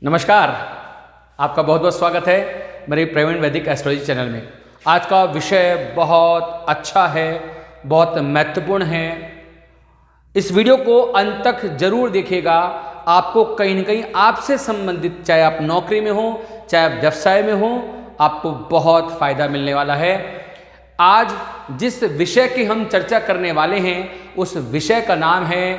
नमस्कार, आपका बहुत बहुत स्वागत है मेरे प्रवीण वैदिक एस्ट्रोलॉजी चैनल में। आज का विषय बहुत अच्छा है, बहुत महत्वपूर्ण है। इस वीडियो को अंत तक जरूर देखिएगा। आपको कहीं ना कहीं आपसे संबंधित, चाहे आप नौकरी में हो चाहे आप व्यवसाय में हो, आपको बहुत फायदा मिलने वाला है। आज जिस विषय की हम चर्चा करने वाले हैं उस विषय का नाम है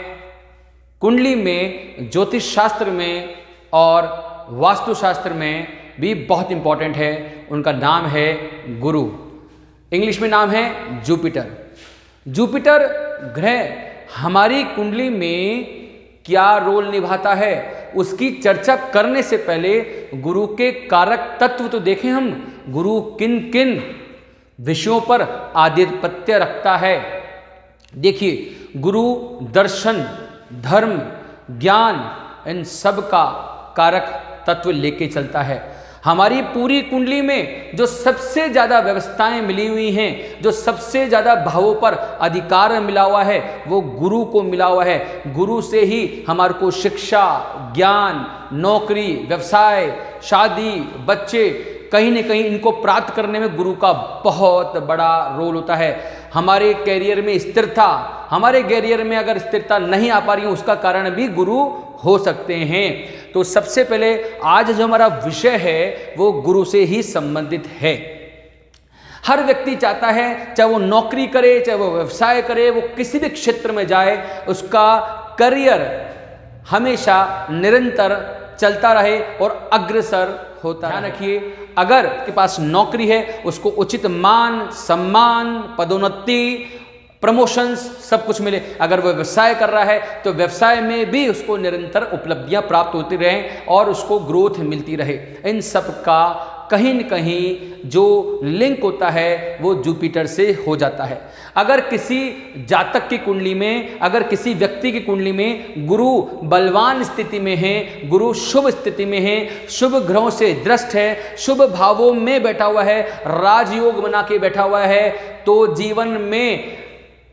कुंडली में, ज्योतिष शास्त्र में और वास्तुशास्त्र में भी बहुत इंपॉर्टेंट है। उनका नाम है गुरु। इंग्लिश में नाम है जुपिटर। जुपिटर ग्रह हमारी कुंडली में क्या रोल निभाता है, उसकी चर्चा करने से पहले गुरु के कारक तत्व तो देखें हम। गुरु किन किन विषयों पर आधिपत्य रखता है। देखिए, गुरु दर्शन, धर्म, ज्ञान, इन सब का कारक तत्व लेके चलता है। हमारी पूरी कुंडली में जो सबसे ज्यादा व्यवस्थाएं मिली हुई हैं, जो सबसे ज्यादा भावों पर अधिकार मिला हुआ है, वो गुरु को मिला हुआ है। गुरु से ही हमारे को शिक्षा, ज्ञान, नौकरी, व्यवसाय, शादी, बच्चे, कहीं न कहीं इनको प्राप्त करने में गुरु का बहुत बड़ा रोल होता है। हमारे कैरियर में स्थिरता, हमारे कैरियर में अगर स्थिरता नहीं आ पा रही है, उसका कारण भी गुरु हो सकते हैं। तो सबसे पहले आज जो हमारा विषय है वो गुरु से ही संबंधित है। हर व्यक्ति चाहता है, चाहे वो नौकरी करे, चाहे वो व्यवसाय करे, वो किसी भी क्षेत्र में जाए, उसका करियर हमेशा निरंतर चलता रहे और अग्रसर होता रहे। ध्यान रखिए, अगर के पास नौकरी है उसको उचित मान, सम्मान, पदोन्नति, प्रमोशंस सब कुछ मिले। अगर वह व्यवसाय कर रहा है तो व्यवसाय में भी उसको निरंतर उपलब्धियां प्राप्त होती रहें और उसको ग्रोथ मिलती रहे। इन सब का कहीं न कहीं जो लिंक होता है वो जुपिटर से हो जाता है। अगर किसी जातक की कुंडली में, अगर किसी व्यक्ति की कुंडली में गुरु बलवान स्थिति में है, गुरु शुभ स्थिति में है, शुभ ग्रहों से दृष्ट है, शुभ भावों में बैठा हुआ है, राजयोग बना के बैठा हुआ है, तो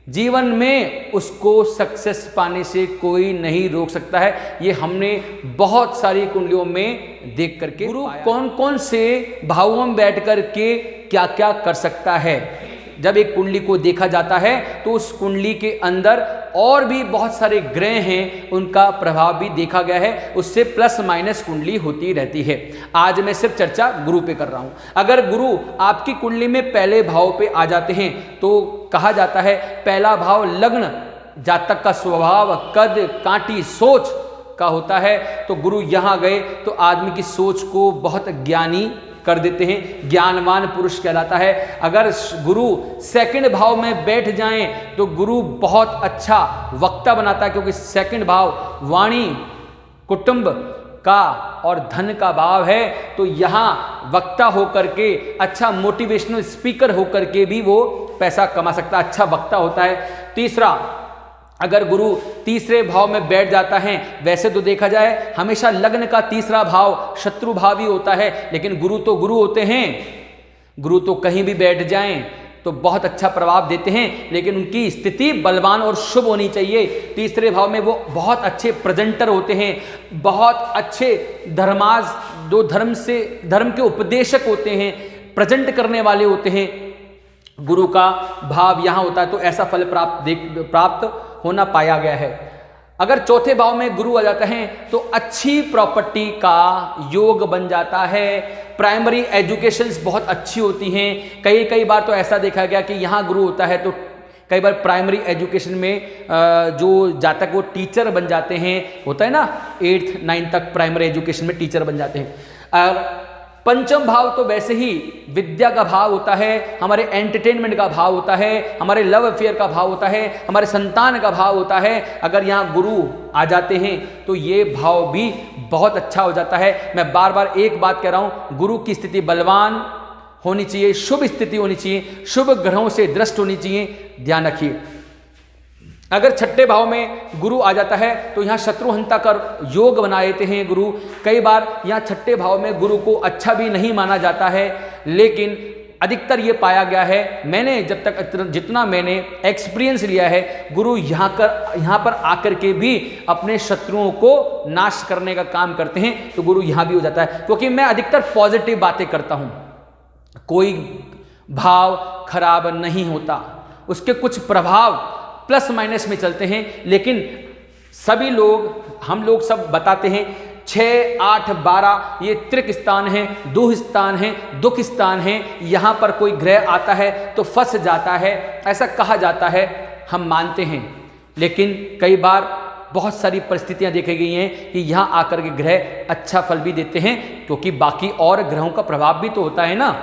जीवन में उसको सक्सेस पाने से कोई नहीं रोक सकता है। ये हमने बहुत सारी कुंडलियों में देख करके, गुरु कौन कौन से भावों में बैठ करके क्या क्या कर सकता है। जब एक कुंडली को देखा जाता है तो उस कुंडली के अंदर और भी बहुत सारे ग्रह हैं, उनका प्रभाव भी देखा गया है। उससे प्लस माइनस कुंडली होती रहती है। आज मैं सिर्फ चर्चा गुरु पे कर रहा हूं। अगर गुरु आपकी कुंडली में पहले भाव पे आ जाते हैं तो कहा जाता है पहला भाव लग्न, जातक का स्वभाव कद कांटी सोच का होता है। तो गुरु यहां गए तो आदमी की सोच को बहुत ज्ञानी कर देते हैं, ज्ञानवान पुरुष कहलाता है। अगर गुरु सेकंड भाव में बैठ जाएं तो गुरु बहुत अच्छा वक्ता बनाता है, क्योंकि सेकंड भाव वाणी, कुटुंब का और धन का भाव है। तो यहाँ वक्ता होकर के, अच्छा मोटिवेशनल स्पीकर होकर के भी वो पैसा कमा सकता है, अच्छा वक्ता होता है। तीसरा, अगर गुरु तीसरे भाव में बैठ जाता है, वैसे तो देखा जाए हमेशा लग्न का तीसरा भाव शत्रु भाव ही होता है, लेकिन गुरु तो गुरु होते हैं। गुरु तो कहीं भी बैठ जाएं तो बहुत अच्छा प्रभाव देते हैं, लेकिन उनकी स्थिति बलवान और शुभ होनी चाहिए। तीसरे भाव में वो बहुत अच्छे प्रेजेंटर होते हैं, बहुत अच्छे धर्माज, जो धर्म के उपदेशक होते हैं, प्रेजेंट करने वाले होते हैं। गुरु का भाव यहाँ होता है तो ऐसा फल प्राप्त होना पाया गया है। अगर चौथे भाव में गुरु आ जाता है तो अच्छी प्रॉपर्टी का योग बन जाता है। प्राइमरी एजुकेशंस बहुत अच्छी होती हैं। कई बार तो ऐसा देखा गया कि यहाँ गुरु होता है तो कई बार प्राइमरी एजुकेशन में जो जातक वो टीचर बन जाते हैं। होता है ना, 8th 9th तक प्राइमरी एजुकेशन में टीचर बन जाते हैं। पंचम भाव तो वैसे ही विद्या का भाव होता है, हमारे एंटरटेनमेंट का भाव होता है, हमारे लव अफेयर का भाव होता है, हमारे संतान का भाव होता है। अगर यहाँ गुरु आ जाते हैं तो ये भाव भी बहुत अच्छा हो जाता है। मैं बार बार एक बात कह रहा हूँ, गुरु की स्थिति बलवान होनी चाहिए, शुभ स्थिति होनी चाहिए, शुभ ग्रहों से दृष्ट होनी चाहिए। ध्यान रखिए, अगर छठे भाव में गुरु आ जाता है तो यहाँ शत्रुहंता कर योग बना देते हैं गुरु। कई बार यहाँ छठे भाव में गुरु को अच्छा भी नहीं माना जाता है, लेकिन अधिकतर ये पाया गया है, मैंने जब तक जितना मैंने एक्सपीरियंस लिया है, गुरु यहाँ पर आकर के भी अपने शत्रुओं को नाश करने का काम करते हैं। तो गुरु यहाँ भी हो जाता है, क्योंकि मैं अधिकतर पॉजिटिव बातें करता हूँ, कोई भाव खराब नहीं होता, उसके कुछ प्रभाव प्लस माइनस में चलते हैं, लेकिन सभी लोग हम लोग सब बताते हैं 6, 8, 12 ये त्रिक स्थान है, दुह स्थान है, दुख स्थान है, यहाँ पर कोई ग्रह आता है तो फंस जाता है, ऐसा कहा जाता है, हम मानते हैं। लेकिन कई बार बहुत सारी परिस्थितियां देखी गई हैं कि यहाँ आकर के ग्रह अच्छा फल भी देते हैं, क्योंकि बाकी और ग्रहों का प्रभाव भी तो होता है ना।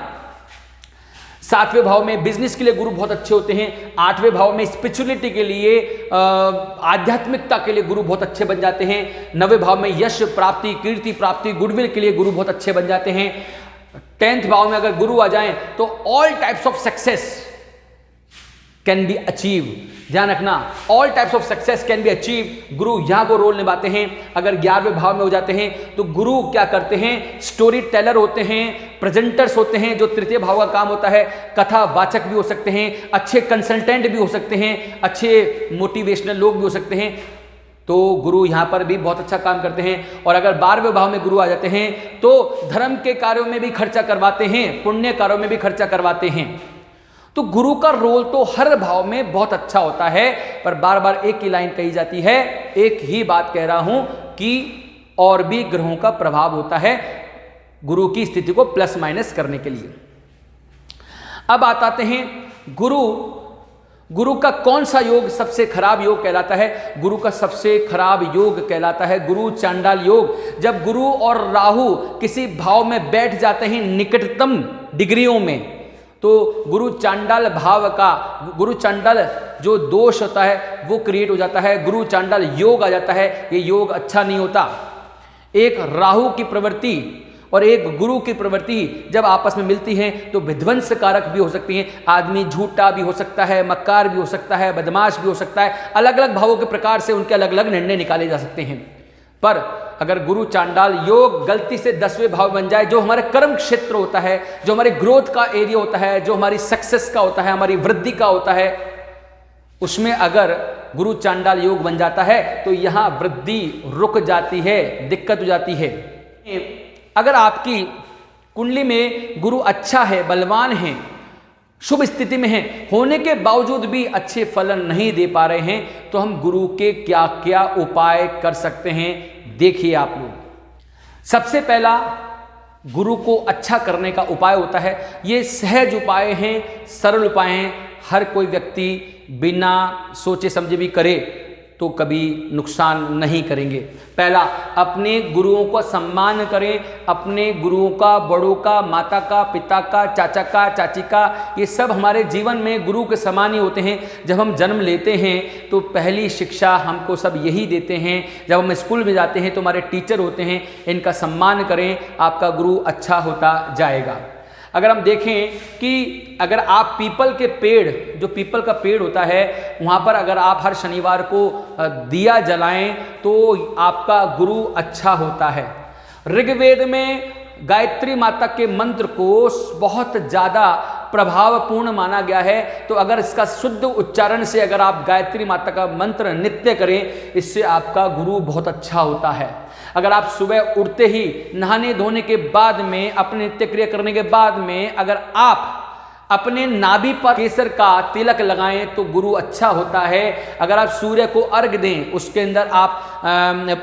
7वें भाव में बिजनेस के लिए गुरु बहुत अच्छे होते हैं, 8वें भाव में स्पिरिचुअलिटी के लिए, आध्यात्मिकता के लिए गुरु बहुत अच्छे बन जाते हैं, 9वें भाव में यश प्राप्ति, कीर्ति प्राप्ति, गुडविल के लिए गुरु बहुत अच्छे बन जाते हैं। 10th भाव में अगर गुरु आ जाएं तो all types of success can be achieve. ध्यान रखना, all types of success can be achieve, गुरु यहाँ को रोल निभाते हैं। अगर 11वें भाव में हो जाते हैं तो गुरु क्या करते हैं, स्टोरी टेलर होते हैं, प्रेजेंटर्स होते हैं, जो तृतीय भाव का काम होता है, कथा वाचक भी हो सकते हैं, अच्छे कंसल्टेंट भी हो सकते हैं, अच्छे मोटिवेशनल लोग भी हो सकते हैं। तो गुरु यहाँ पर भी बहुत अच्छा काम करते हैं। और अगर 12वें भाव में गुरु आ जाते हैं तो धर्म के कार्यों में भी खर्चा करवाते हैं, पुण्य कार्यों में भी खर्चा करवाते हैं। तो गुरु का रोल तो हर भाव में बहुत अच्छा होता है, पर बार बार एक ही लाइन कही जाती है, एक ही बात कह रहा हूं कि और भी ग्रहों का प्रभाव होता है गुरु की स्थिति को प्लस माइनस करने के लिए। अब आते हैं गुरु का कौन सा योग सबसे खराब योग कहलाता है। गुरु का सबसे खराब योग कहलाता है गुरु चांडाल योग। जब गुरु और राहु किसी भाव में बैठ जाते हैं निकटतम डिग्रियों में, तो गुरु चांडाल भाव का, गुरु चांडाल जो दोष होता है वो क्रिएट हो जाता है, गुरु चांडाल योग आ जाता है। ये योग अच्छा नहीं होता। एक राहु की प्रवृत्ति और एक गुरु की प्रवृत्ति जब आपस में मिलती हैं तो विध्वंस कारक भी हो सकती हैं। आदमी झूठा भी हो सकता है, मक्कार भी हो सकता है, बदमाश भी हो सकता है। अलग अलग भावों के प्रकार से उनके अलग अलग निर्णय निकाले जा सकते हैं। पर अगर गुरु चांडाल योग गलती से 10वें भाव बन जाए, जो हमारे कर्म क्षेत्र होता है, जो हमारे ग्रोथ का एरिया होता है, जो हमारी सक्सेस का होता है, हमारी वृद्धि का होता है, उसमें अगर गुरु चांडाल योग बन जाता है तो यहां वृद्धि रुक जाती है, दिक्कत हो जाती है। अगर आपकी कुंडली में गुरु अच्छा है, बलवान है, शुभ स्थिति में है, होने के बावजूद भी अच्छे फलन नहीं दे पा रहे हैं, तो हम गुरु के क्या क्या उपाय कर सकते हैं, देखिए आप लोग। सबसे पहला गुरु को अच्छा करने का उपाय होता है, ये सहज उपाय हैं, सरल उपाय हैं, हर कोई व्यक्ति बिना सोचे समझे भी करे तो कभी नुकसान नहीं करेंगे। पहला, अपने गुरुओं का सम्मान करें। अपने गुरुओं का, बड़ों का, माता का, पिता का, चाचा का, चाची का, ये सब हमारे जीवन में गुरु के समान ही होते हैं। जब हम जन्म लेते हैं तो पहली शिक्षा हमको सब यही देते हैं। जब हम स्कूल में जाते हैं तो हमारे टीचर होते हैं, इनका सम्मान करें, आपका गुरु अच्छा होता जाएगा। अगर हम देखें कि अगर आप पीपल के पेड़, जो पीपल का पेड़ होता है, वहाँ पर अगर आप हर शनिवार को दिया जलाएं तो आपका गुरु अच्छा होता है। ऋग्वेद में गायत्री माता के मंत्र को बहुत ज़्यादा प्रभावपूर्ण माना गया है। तो अगर इसका शुद्ध उच्चारण से अगर आप गायत्री माता का मंत्र नित्य करें, इससे आपका गुरु बहुत अच्छा होता है। अगर आप सुबह उठते ही नहाने धोने के बाद में, अपने नित्य क्रिया करने के बाद में अगर आप अपने नाभि पर केसर का तिलक लगाएं तो गुरु अच्छा होता है। अगर आप सूर्य को अर्घ दें, उसके अंदर आप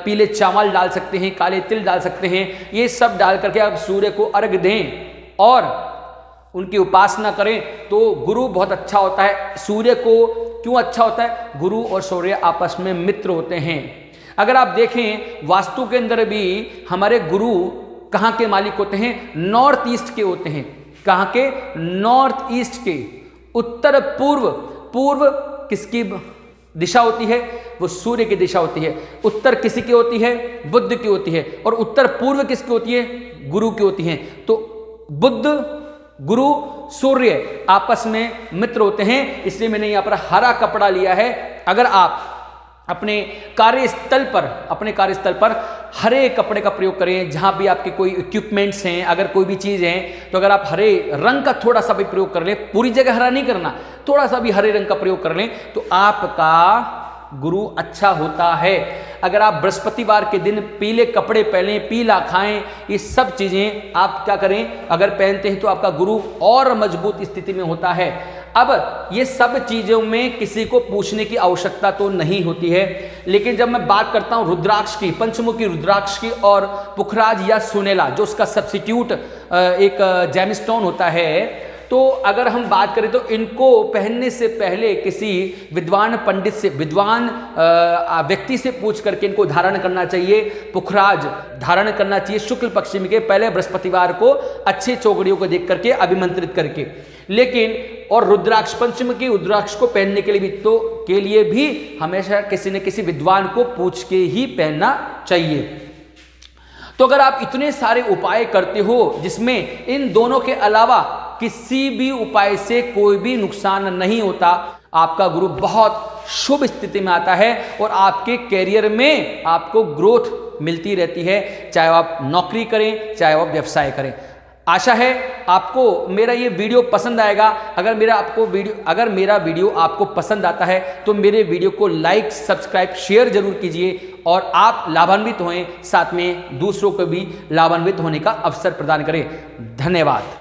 पीले चावल डाल सकते हैं, काले तिल डाल सकते हैं, ये सब डाल करके आप सूर्य को अर्घ दें और उनकी उपासना करें तो गुरु बहुत अच्छा होता है। सूर्य को क्यों अच्छा होता है? गुरु और सूर्य आपस में मित्र होते हैं। अगर आप देखें वास्तु के अंदर भी हमारे गुरु कहाँ के मालिक होते हैं? नॉर्थ ईस्ट के होते हैं। कहाँ के? नॉर्थ ईस्ट के। उत्तर पूर्व, पूर्व किसकी दिशा होती है? वो सूर्य की दिशा होती है। उत्तर किसी की होती है? बुध की होती है। और उत्तर पूर्व किसकी होती है? गुरु की होती है। तो बुध, गुरु, सूर्य आपस में मित्र होते हैं। इसलिए मैंने यहाँ पर हरा कपड़ा लिया है। अगर आप अपने कार्यस्थल पर हरे कपड़े का प्रयोग करें। जहाँ भी आपके कोई इक्विपमेंट्स हैं, अगर कोई भी चीज़ हैं, तो अगर आप हरे रंग का थोड़ा सा भी प्रयोग कर लें, पूरी जगह हरा नहीं करना, थोड़ा सा भी हरे रंग का प्रयोग कर लें, तो आपका गुरु अच्छा होता है। अगर आप बृहस्पतिवार के दिन पीले कपड़े पहने, पीला खाएं, ये सब चीज़ें आप क्या करें, अगर पहनते हैं तो आपका गुरु और मजबूत स्थिति में होता है। अब ये सब चीज़ों में किसी को पूछने की आवश्यकता तो नहीं होती है, लेकिन जब मैं बात करता हूँ रुद्राक्ष की, पंचमुखी रुद्राक्ष की और पुखराज या सुनेला, जो उसका सब्स्टिट्यूट एक जेमस्टोन होता है, तो अगर हम बात करें तो इनको पहनने से पहले किसी विद्वान पंडित से, विद्वान व्यक्ति से पूछ करके इनको धारण करना चाहिए। पुखराज धारण करना चाहिए शुक्ल पक्ष में के पहले बृहस्पतिवार को, अच्छे चौकड़ियों को देख करके, अभिमंत्रित करके। लेकिन और रुद्राक्ष, पंचमुखी रुद्राक्ष को पहनने के लिए भी हमेशा किसी न किसी विद्वान को पूछ के ही पहनना चाहिए। तो अगर आप इतने सारे उपाय करते हो जिसमें इन दोनों के अलावा किसी भी उपाय से कोई भी नुकसान नहीं होता, आपका गुरु बहुत शुभ स्थिति में आता है और आपके कैरियर में आपको ग्रोथ मिलती रहती है, चाहे आप नौकरी करें, चाहे आप व्यवसाय करें। आशा है आपको मेरा ये वीडियो पसंद आएगा। अगर मेरा वीडियो आपको पसंद आता है तो मेरे वीडियो को लाइक, सब्सक्राइब, शेयर जरूर कीजिए और आप लाभान्वित हों, साथ में दूसरों को भी लाभान्वित होने का अवसर प्रदान करें। धन्यवाद।